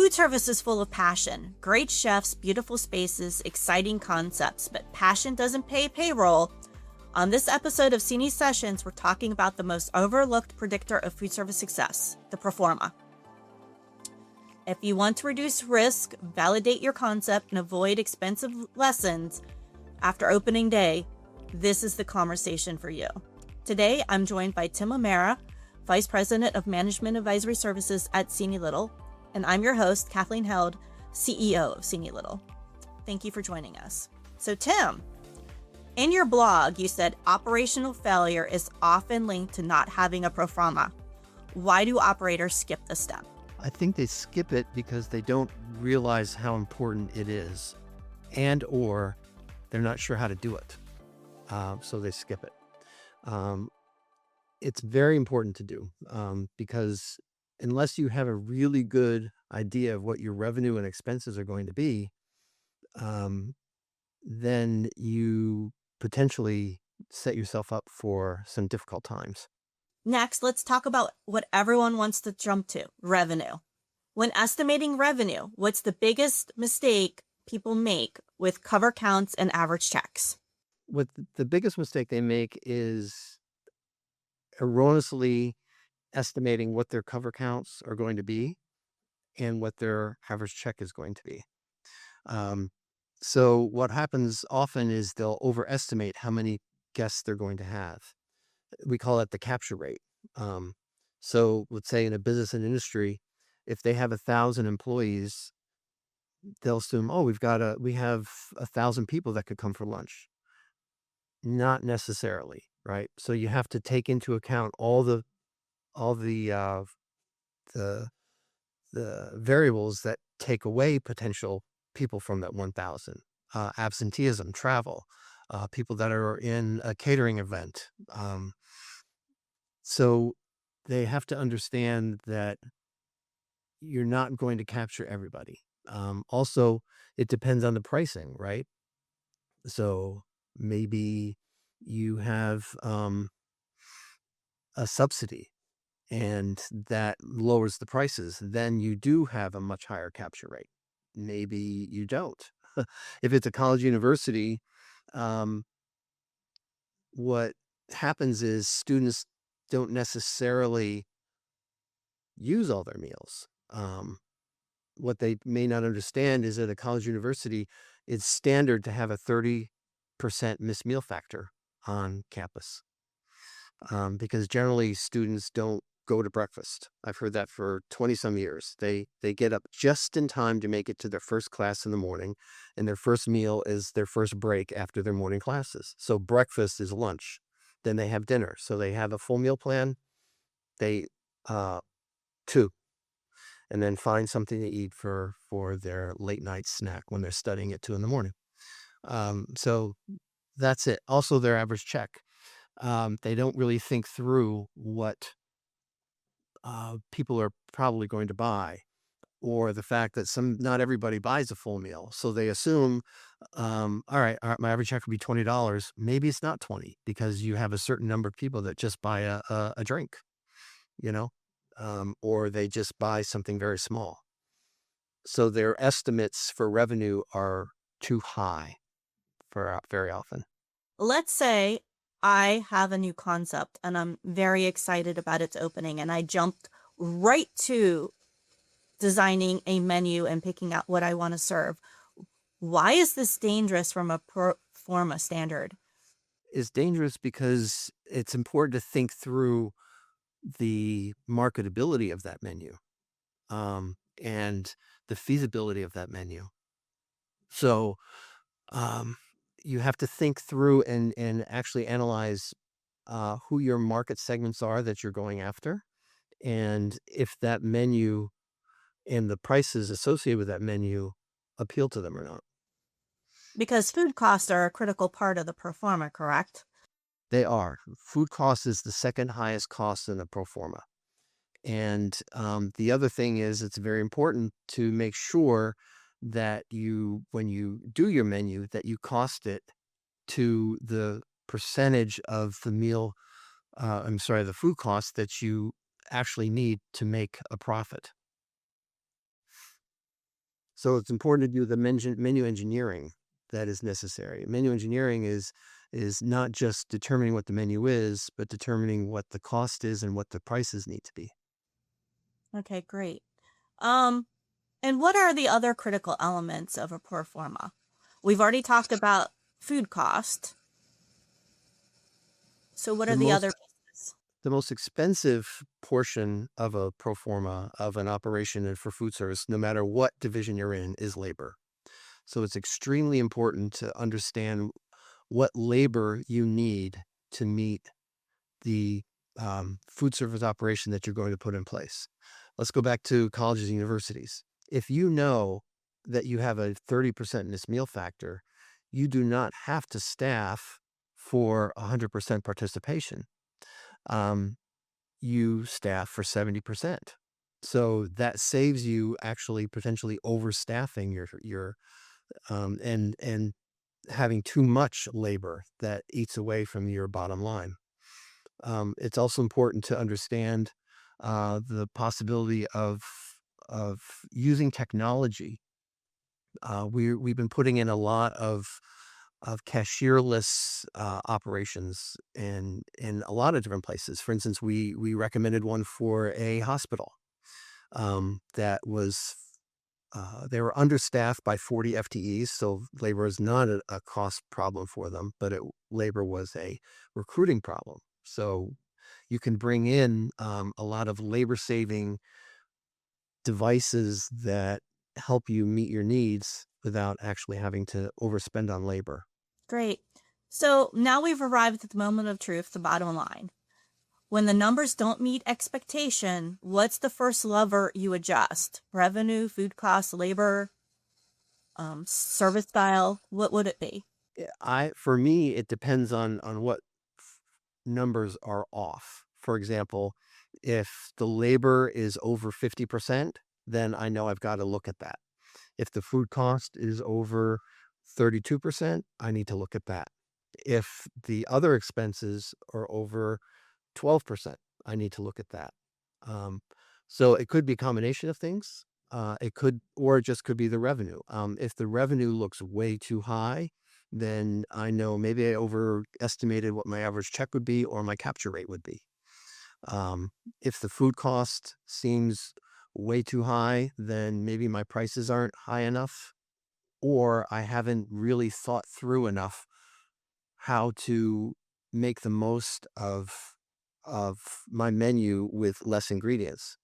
Food service is full of passion. Great chefs, beautiful spaces, exciting concepts, but passion doesn't pay payroll. On this episode of Cini Sessions, we're talking about the most overlooked predictor of food service success, the Forma. If you want to reduce risk, validate your concept, and avoid expensive lessons after opening day, this is the conversation for you. Today, I'm joined by Tim O'Mara, Vice President of Management Advisory Services at Cini-Little, and I'm your host, Kathleen Held, CEO of Cini-Little. Thank you for joining us. So Tim, in your blog, you said operational failure is often linked to not having a pro forma. Why do operators skip this step? I think they skip it because they don't realize how important it is, or they're not sure how to do it. So they skip it. It's very important to do because unless you have a really good idea of what your revenue and expenses are going to be, then you potentially set yourself up for some difficult times. Next, let's talk about what everyone wants to jump to, revenue. When estimating revenue, what's the biggest mistake people make with cover counts and average checks? What the biggest mistake they make is erroneously estimating what their cover counts are going to be and what their average check is going to be. So what happens often is they'll overestimate how many guests they're going to have. We call it the capture rate. So let's say in a business and industry, if they have 1,000 employees, they'll assume, oh, we have 1,000 people that could come for lunch. Not necessarily, right? So you have to take into account all the variables that take away potential people from that 1,000. Absenteeism, travel, people that are in a catering event. So they have to understand that you're not going to capture everybody. Also, it depends on the pricing, right? So maybe you have a subsidy and that lowers the prices, then you do have a much higher capture rate. Maybe you don't. If it's a college university, what happens is students don't necessarily use all their meals. What they may not understand is at a college university, it's standard to have a 30% missed meal factor on campus because generally students don't go to breakfast. I've heard that for 20 some years. They get up just in time to make it to their first class in the morning, and their first meal is their first break after their morning classes. So breakfast is lunch. Then they have dinner. So they have a full meal plan. They two, and then find something to eat for their late night snack when they're studying at 2 in the morning. So that's it. Also, their average check. They don't really think through what people are probably going to buy, or the fact that not everybody buys a full meal. So they assume, all right, my average check would be $20. Maybe it's not 20 because you have a certain number of people that just buy a drink, or they just buy something very small. So their estimates for revenue are too high for very often. Let's say I have a new concept and I'm very excited about its opening, and I jumped right to designing a menu and picking out what I want to serve. Why is this dangerous from a pro forma standard? It's dangerous because it's important to think through the marketability of that menu and the feasibility of that menu. So you have to think through and actually analyze who your market segments are that you're going after, and if that menu and the prices associated with that menu appeal to them or not. Because food costs are a critical part of the pro forma, correct? They are. Food cost is the second highest cost in the pro forma. And the other thing is it's very important to make sure that when you do your menu, that you cost it to the percentage of the the food cost that you actually need to make a profit. So it's important to do the menu engineering that is necessary. Menu engineering is not just determining what the menu is, but determining what the cost is and what the prices need to be. Okay, great. Um, and what are the other critical elements of a pro forma? We've already talked about food cost. So what The are the most other pieces? the most expensive portion of a pro forma of an operation and for food service, no matter what division you're in, is labor. So it's extremely important to understand what labor you need to meet the food service operation that you're going to put in place. Let's go back to colleges and universities. If you know that you have a 30% missed meal factor, you do not have to staff for 100% participation. Um, you staff for 70%. So that saves you actually potentially overstaffing your and having too much labor that eats away from your bottom line. It's also important to understand the possibility of using technology. We've been putting in a lot of cashierless operations in a lot of different places. For instance, we recommended one for a hospital that was they were understaffed by 40 FTEs, so labor is not a cost problem for them, but labor was a recruiting problem. So you can bring in a lot of labor saving devices that help you meet your needs without actually having to overspend on labor. Great. So now we've arrived at the moment of truth, the bottom line. When the numbers don't meet expectation, what's the first lever you adjust? Revenue, food costs, labor, service style? What would it be? For me, it depends on what numbers are off. For example, if the labor is over 50%, then I know I've got to look at that. If the food cost is over 32%, I need to look at that. If the other expenses are over 12%, I need to look at that. Um, so it could be a combination of things. Or it just could be the revenue. If the revenue looks way too high, then I know maybe I overestimated what my average check would be or my capture rate would be. If the food cost seems way too high, then maybe my prices aren't high enough, or I haven't really thought through enough how to make the most of my menu with less ingredients.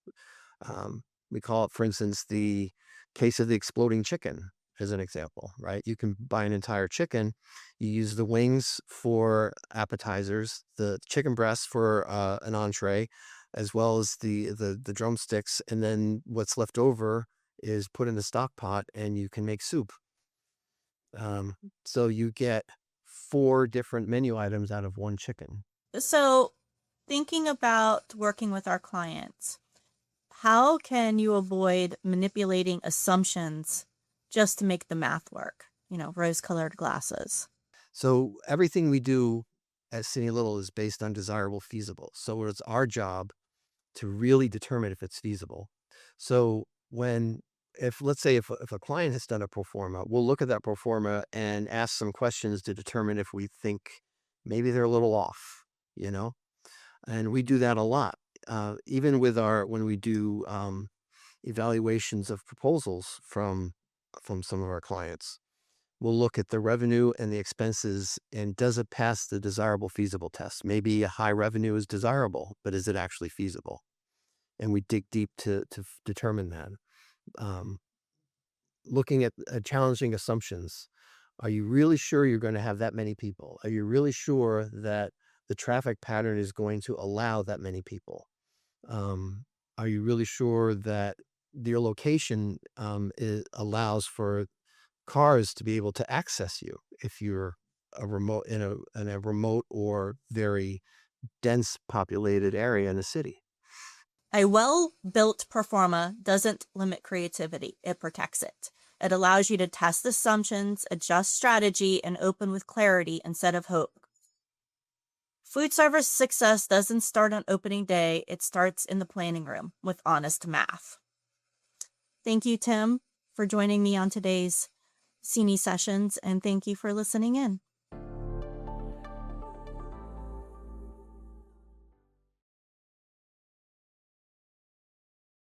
We call it, for instance, the case of the exploding chicken as an example, right? You can buy an entire chicken, you use the wings for appetizers, the chicken breast for an entree, as well as the drumsticks, and then what's left over is put in the stock pot, and you can make soup. Um, so you get 4 different menu items out of 1 chicken. So, thinking about working with our clients, how can you avoid manipulating assumptions just to make the math work? Rose colored glasses. So everything we do at Cini-Little is based on desirable feasible. So it's our job to really determine if it's feasible. So if let's say if a client has done a pro forma, we'll look at that pro forma and ask some questions to determine if we think maybe they're a little off, you know? And we do that a lot. Even with when we do evaluations of proposals from some of our clients, we'll look at the revenue and the expenses, and does it pass the desirable feasible test? Maybe a high revenue is desirable, but is it actually feasible? And we dig deep to determine that. Um, Looking at challenging assumptions. Are you really sure you're going to have that many people? Are you really sure that the traffic pattern is going to allow that many people? Um, are you really sure that your location allows for cars to be able to access you if you're in a remote or very dense populated area in a city? A well built performa doesn't limit creativity, it protects it. It allows you to test assumptions, adjust strategy, and open with clarity instead of hope. Food service success doesn't start on opening day, it starts in the planning room with honest math. Thank you, Tim, for for joining me on today's Cini Sessions, and thank you for listening in.